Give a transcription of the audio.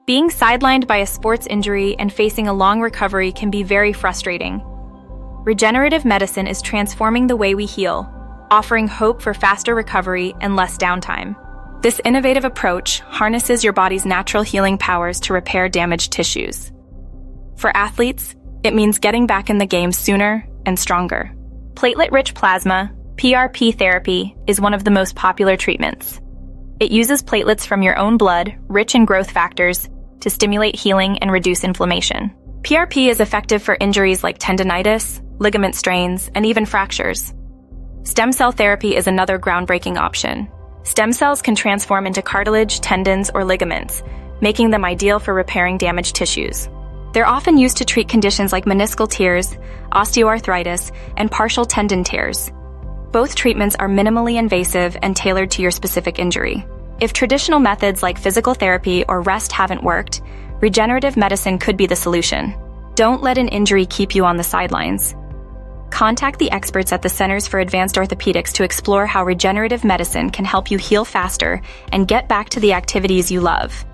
Being sidelined by a sports injury and facing a long recovery can be very frustrating. Regenerative medicine is transforming the way we heal, offering hope for faster recovery and less downtime. This innovative approach harnesses your body's natural healing powers to repair damaged tissues. For athletes, it means getting back in the game sooner and stronger. Platelet-rich plasma, PRP therapy, is one of the most popular treatments. It uses platelets from your own blood, rich in growth factors, to stimulate healing and reduce inflammation. PRP is effective for injuries like tendonitis, ligament strains, and even fractures. Stem cell therapy is another groundbreaking option. Stem cells can transform into cartilage, tendons, or ligaments, making them ideal for repairing damaged tissues. They're often used to treat conditions like meniscal tears, osteoarthritis, and partial tendon tears. Both treatments are minimally invasive and tailored to your specific injury. If traditional methods like physical therapy or rest haven't worked, regenerative medicine could be the solution. Don't let an injury keep you on the sidelines. Contact the experts at the Centers for Advanced Orthopedics to explore how regenerative medicine can help you heal faster and get back to the activities you love.